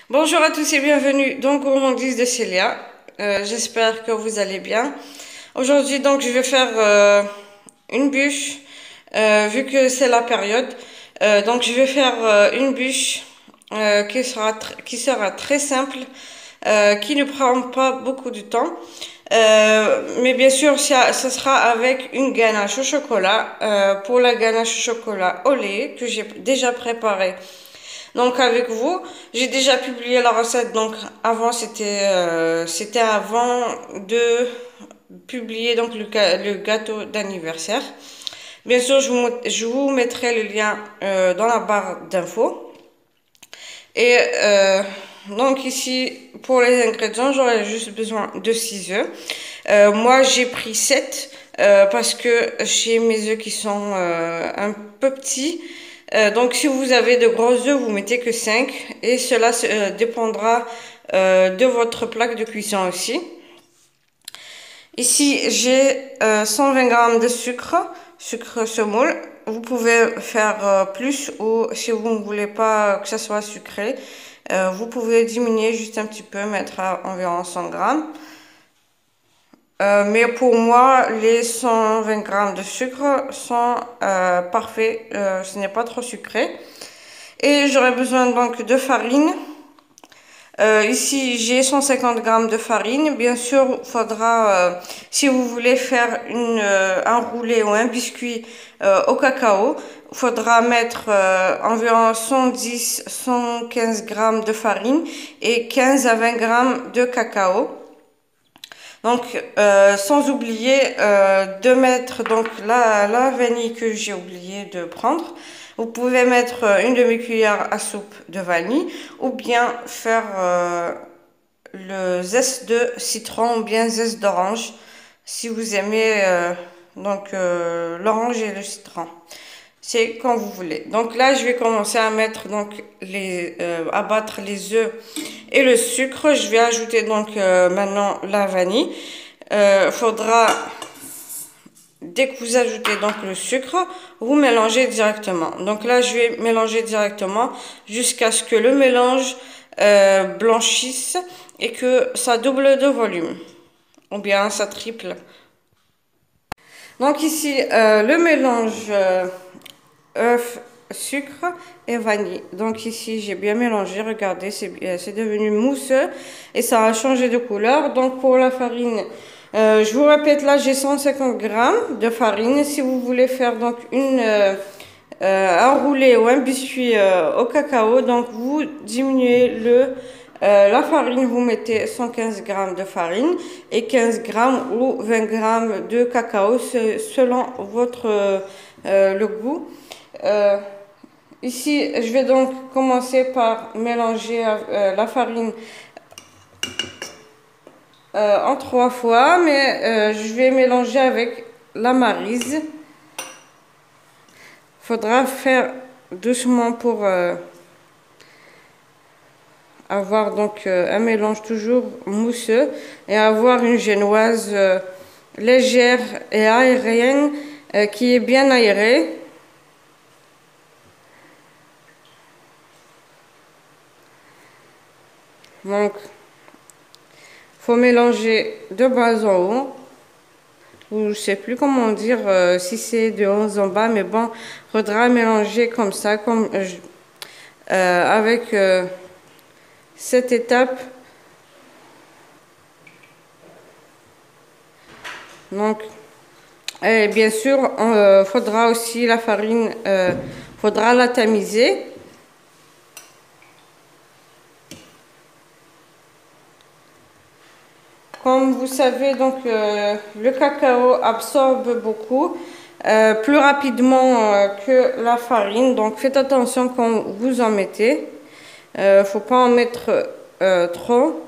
Bonjour à tous et bienvenue dans Gourmandise de Célia. J'espère que vous allez bien. Aujourd'hui, donc, je vais faire une bûche, vu que c'est la période. Donc, je vais faire une bûche qui sera très simple, qui ne prend pas beaucoup de temps. Mais bien sûr, ça sera avec une ganache au chocolat. Pour la ganache au chocolat au lait que j'ai déjà préparée. Donc avec vous, j'ai déjà publié la recette. Donc avant c'était avant de publier donc le gâteau d'anniversaire. Bien sûr, je vous mettrai le lien dans la barre d'infos. Et donc ici pour les ingrédients, j'aurai juste besoin de 6 œufs. Moi j'ai pris 7 parce que j'ai mes œufs qui sont un peu petits. Donc si vous avez de gros œufs, vous mettez que 5 et cela dépendra de votre plaque de cuisson aussi. Ici j'ai 120 g de sucre semoule. Vous pouvez faire plus ou si vous ne voulez pas que ça soit sucré, vous pouvez diminuer juste un petit peu, mettre à environ 100 g. Mais pour moi, les 120 g de sucre sont parfaits. Ce n'est pas trop sucré. Et j'aurai besoin donc de farine. Ici, j'ai 150 g de farine. Bien sûr, il faudra, si vous voulez faire un roulé ou un biscuit au cacao, il faudra mettre environ 110-115 g de farine et 15 à 20 g de cacao. Donc, sans oublier de mettre donc la vanille que j'ai oublié de prendre. Vous pouvez mettre une demi-cuillère à soupe de vanille ou bien faire le zeste de citron ou bien zeste d'orange si vous aimez l'orange et le citron. C'est quand vous voulez. Donc là, je vais commencer à mettre donc à battre les œufs et le sucre. Je vais ajouter donc maintenant la vanille. Faudra dès que vous ajoutez donc le sucre, vous mélangez directement. Donc là, je vais mélanger directement jusqu'à ce que le mélange blanchisse et que ça double de volume ou bien ça triple. Donc ici, le mélange œuf, sucre et vanille. Donc ici, j'ai bien mélangé. Regardez, c'est devenu mousseux et ça a changé de couleur. Donc pour la farine, je vous répète, là, j'ai 150 g de farine. Si vous voulez faire donc un roulé ou un biscuit au cacao, donc vous diminuez la farine, vous mettez 115 g de farine et 15 g ou 20 g de cacao selon le goût. Ici, je vais donc commencer par mélanger la farine en 3 fois, mais je vais mélanger avec la maryse. Faudra faire doucement pour avoir donc un mélange toujours mousseux et avoir une génoise légère et aérienne qui est bien aérée. Donc, faut mélanger de bas en haut. Ou je sais plus comment dire si c'est de haut en bas, mais bon, faudra mélanger comme ça, avec cette étape. Donc, et bien sûr, faudra aussi la farine, faudra la tamiser. Comme vous savez, donc le cacao absorbe beaucoup, plus rapidement que la farine. Donc faites attention quand vous en mettez. Faut pas en mettre trop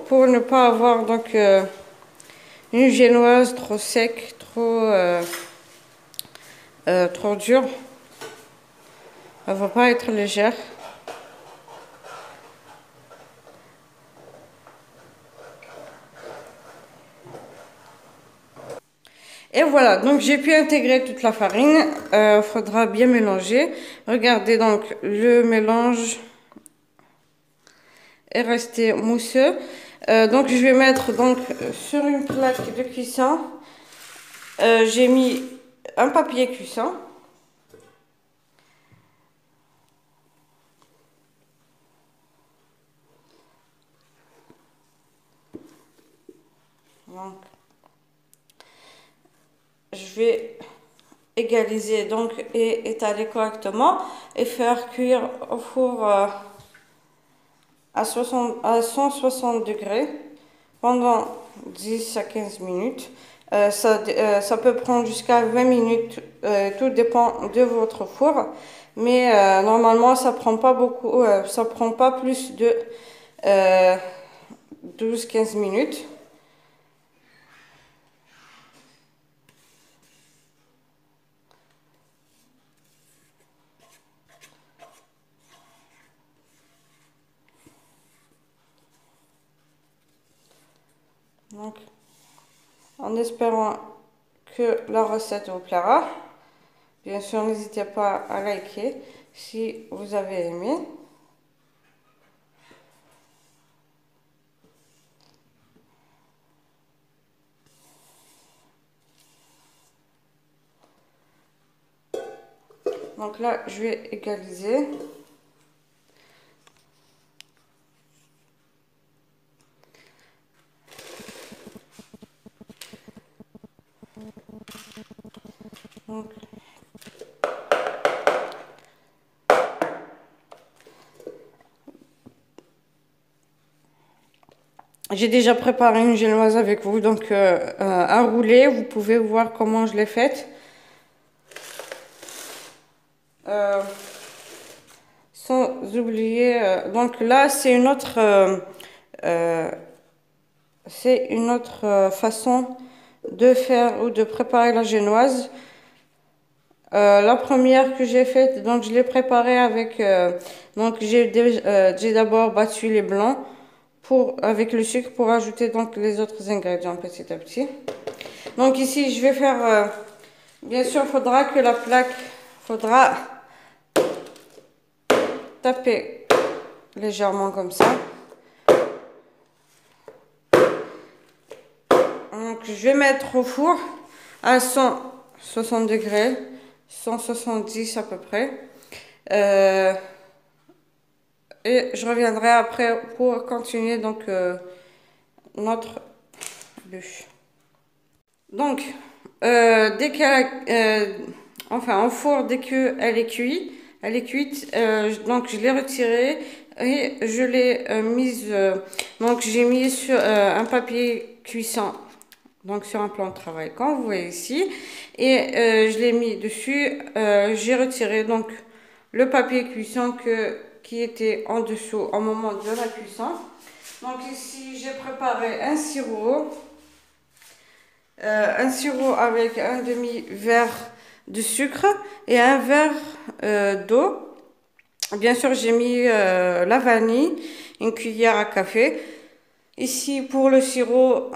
pour ne pas avoir donc une génoise trop sec, trop dure. Elle va pas être légère. Et voilà, donc j'ai pu intégrer toute la farine. Faudra bien mélanger. Regardez donc le mélange est resté mousseux. Donc je vais mettre donc sur une plaque de cuisson. J'ai mis un papier cuisson. Donc, je vais égaliser donc et étaler correctement et faire cuire au four à 160 degrés pendant 10 à 15 minutes. Ça peut prendre jusqu'à 20 minutes, tout dépend de votre four, mais normalement ça prend pas beaucoup, ça prend pas plus de 12-15 minutes. Donc, en espérant que la recette vous plaira. Bien sûr, n'hésitez pas à liker si vous avez aimé. Donc là, je vais égaliser. Donc, j'ai déjà préparé une génoise avec vous, donc à rouler. Vous pouvez voir comment je l'ai faite. Sans oublier, donc là c'est une autre façon de faire ou de préparer la génoise. La première que j'ai faite, donc je l'ai préparée avec, donc j'ai d'abord battu les blancs avec le sucre pour ajouter donc les autres ingrédients petit à petit. Donc ici je vais faire, bien sûr faudra que la plaque, faudra taper légèrement comme ça. Donc je vais mettre au four à 160 degrés, 170 à peu près. Et je reviendrai après pour continuer donc notre bûche. Donc dès qu'elle enfin au four, dès qu'elle est cuite, donc je l'ai retirée et je l'ai mise, donc j'ai mis sur un papier cuisson, donc sur un plan de travail comme vous voyez ici, et je l'ai mis dessus. J'ai retiré donc le papier cuisson qui était en dessous au moment de la cuisson. Donc ici j'ai préparé un sirop avec un demi-verre de sucre et un verre d'eau. Bien sûr, j'ai mis la vanille, une cuillère à café. Ici, pour le sirop,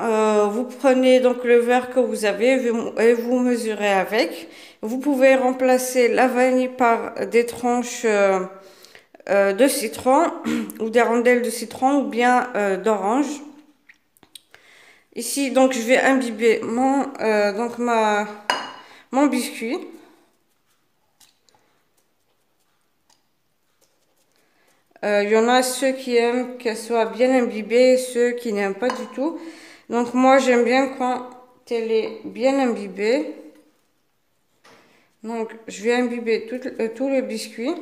vous prenez donc le verre que vous avez et vous mesurez avec. Vous pouvez remplacer la vanille par des tranches de citron ou des rondelles de citron ou bien d'orange. Ici, donc, je vais imbiber mon biscuit. Il y en a ceux qui aiment qu'elle soit bien imbibée, ceux qui n'aiment pas du tout. Donc moi, j'aime bien quand elle est bien imbibée. Donc, je vais imbiber tout le biscuit.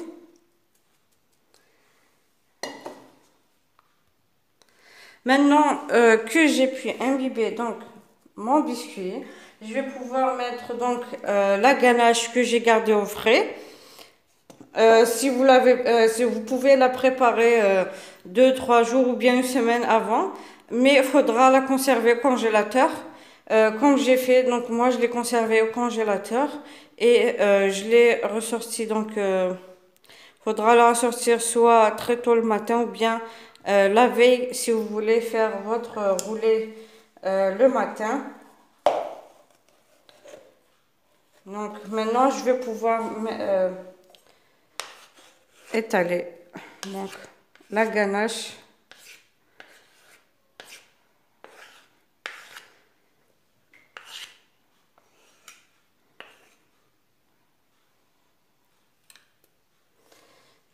Maintenant que j'ai pu imbiber donc mon biscuit, je vais pouvoir mettre donc la ganache que j'ai gardée au frais. Si vous pouvez la préparer 2-3 jours ou bien une semaine avant, mais il faudra la conserver au congélateur. Comme j'ai fait, donc moi je l'ai conservée au congélateur et je l'ai ressorti. Donc faudra la ressortir soit très tôt le matin ou bien la veille si vous voulez faire votre roulé le matin. Donc maintenant je vais pouvoir étaler donc la ganache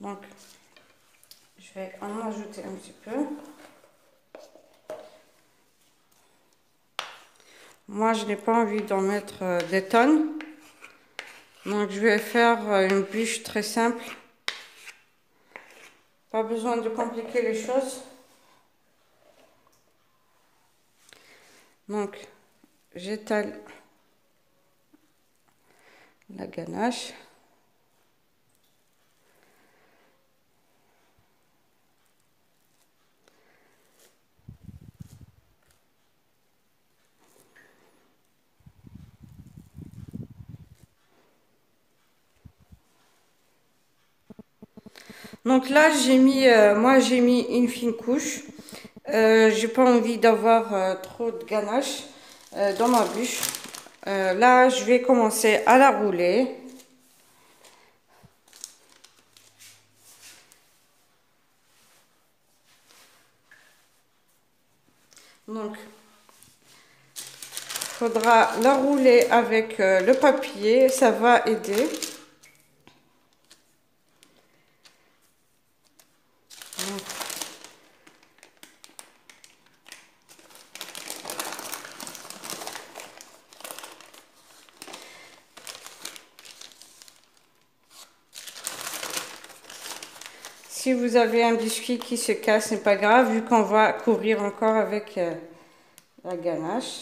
Donc, je vais en ajouter un petit peu. Moi, je n'ai pas envie d'en mettre des tonnes. Donc, je vais faire une bûche très simple. Pas besoin de compliquer les choses. Donc, j'étale la ganache. Donc là, moi j'ai mis une fine couche. J'ai pas envie d'avoir trop de ganache dans ma bûche. Là, je vais commencer à la rouler. Donc, faudra la rouler avec le papier, ça va aider. Si vous avez un biscuit qui se casse, c'est pas grave, vu qu'on va couvrir encore avec la ganache.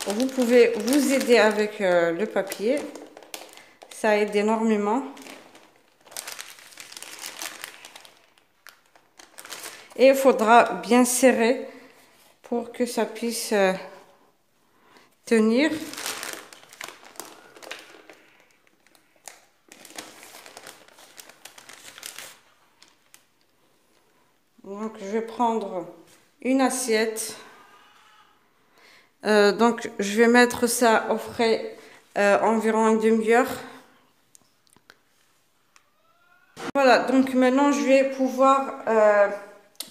Vous pouvez vous aider avec le papier, ça aide énormément. Et il faudra bien serrer pour que ça puisse tenir. Donc je vais prendre une assiette. Donc je vais mettre ça au frais environ une demi-heure. Voilà, donc maintenant je vais pouvoir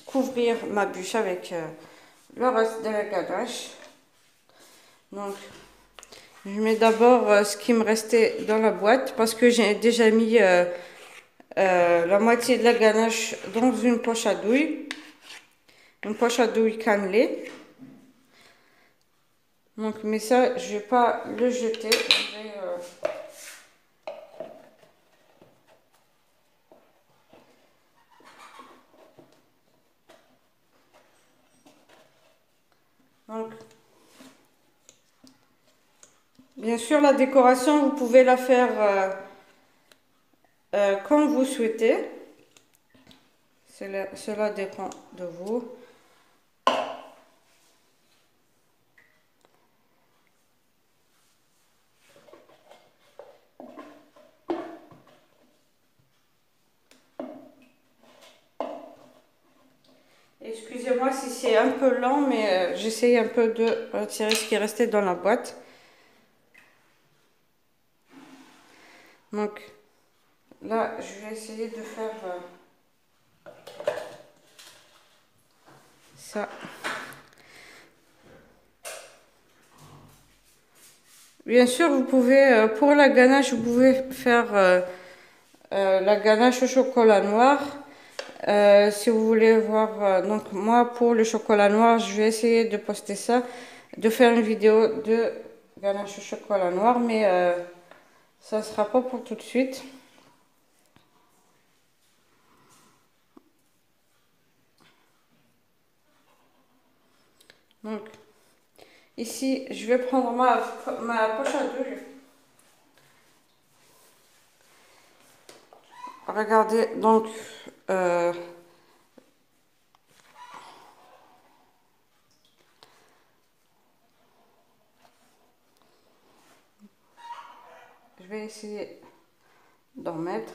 couvrir ma bûche avec le reste de la ganache. Donc je mets d'abord ce qui me restait dans la boîte parce que j'ai déjà mis la moitié de la ganache dans une poche à douille. Une poche à douille cannelée. Donc, mais ça, je vais pas le jeter. Donc, bien sûr, la décoration, vous pouvez la faire comme vous souhaitez. Cela dépend de vous. Excusez-moi si c'est un peu lent, mais j'essaye un peu de retirer ce qui restait dans la boîte. Donc, là, je vais essayer de faire ça. Bien sûr, vous pouvez, pour la ganache, vous pouvez faire la ganache au chocolat noir. Si vous voulez voir, donc moi pour le chocolat noir, je vais essayer de poster ça, de faire une vidéo de ganache au chocolat noir, mais ça ne sera pas pour tout de suite. Donc, ici, je vais prendre ma poche à douille. Regardez, donc, je vais essayer d'en mettre.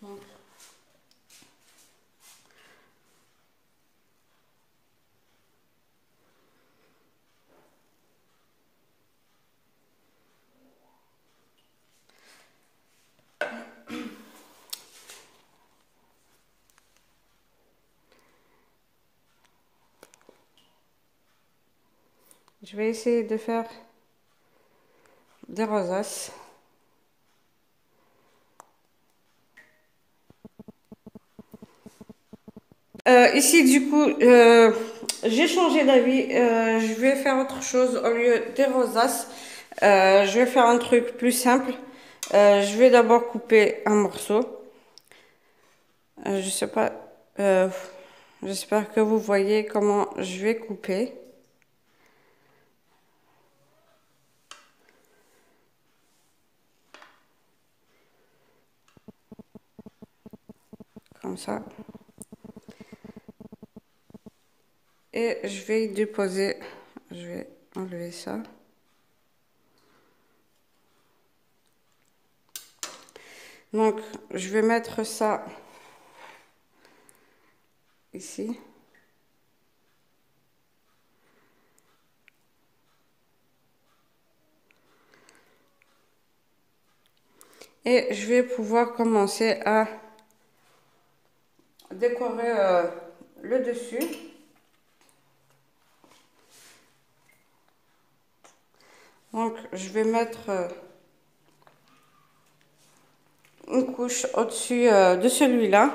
Donc, Je vais essayer de faire des rosaces. Ici, du coup, j'ai changé d'avis. Je vais faire autre chose au lieu des rosaces. Je vais faire un truc plus simple. Je vais d'abord couper un morceau. Je sais pas. J'espère que vous voyez comment je vais couper. Comme ça. Et je vais y déposer. Je vais enlever ça. Donc, je vais mettre ça ici. Et je vais pouvoir commencer à décorer le dessus. Donc, je vais mettre une couche au-dessus de celui-là.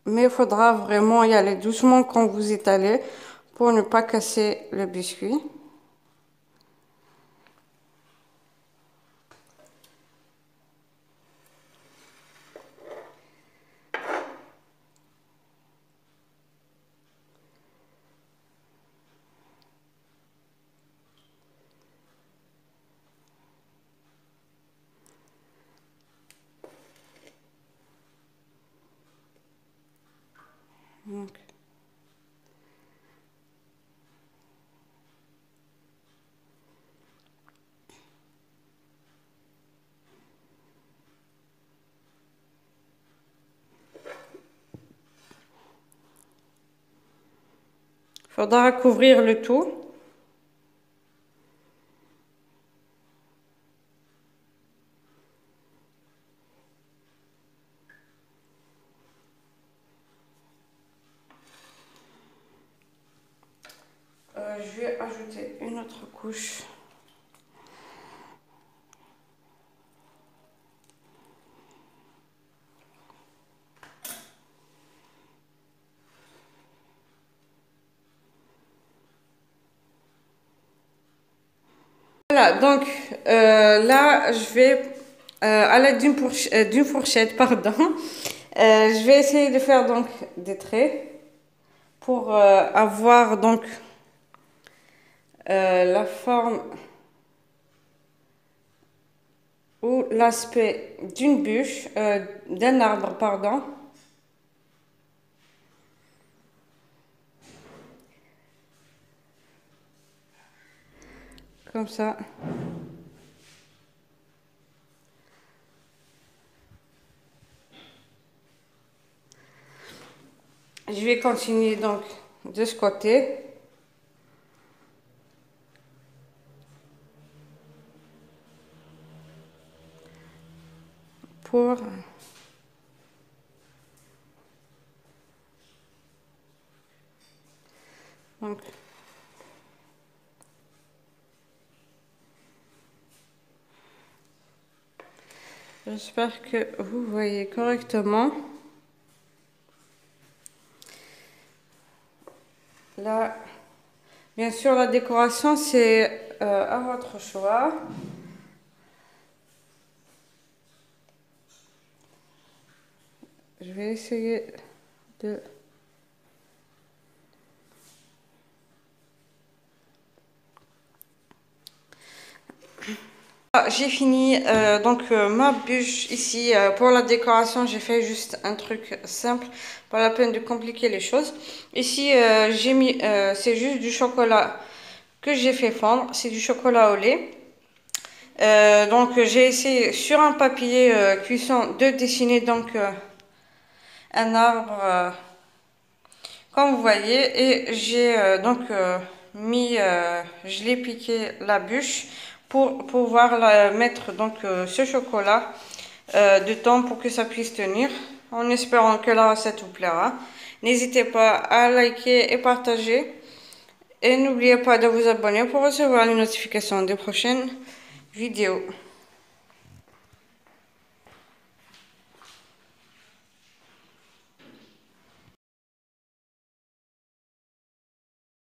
Mais il faudra vraiment y aller doucement quand vous étalez pour ne pas casser le biscuit. Donc, faudra couvrir le tout. Je vais ajouter une autre couche. Voilà, donc là, je vais, à l'aide d'une fourchette, pardon, je vais essayer de faire donc des traits pour avoir donc la forme ou l'aspect d'une bûche, d'un arbre, pardon. Comme ça. Je vais continuer donc de ce côté. Pour donc j'espère que vous voyez correctement. Là, bien sûr, la décoration, c'est à votre choix. Je vais essayer de... J'ai fini donc ma bûche ici pour la décoration. J'ai fait juste un truc simple, pas la peine de compliquer les choses. Ici j'ai mis c'est juste du chocolat que j'ai fait fondre, c'est du chocolat au lait. Donc j'ai essayé sur un papier cuisson de dessiner donc un arbre comme vous voyez, et j'ai donc mis, je l'ai piqué la bûche pour pouvoir mettre donc ce chocolat dedans pour que ça puisse tenir. en espérant que la recette vous plaira. N'hésitez pas à liker et partager. Et n'oubliez pas de vous abonner pour recevoir les notifications des prochaines vidéos.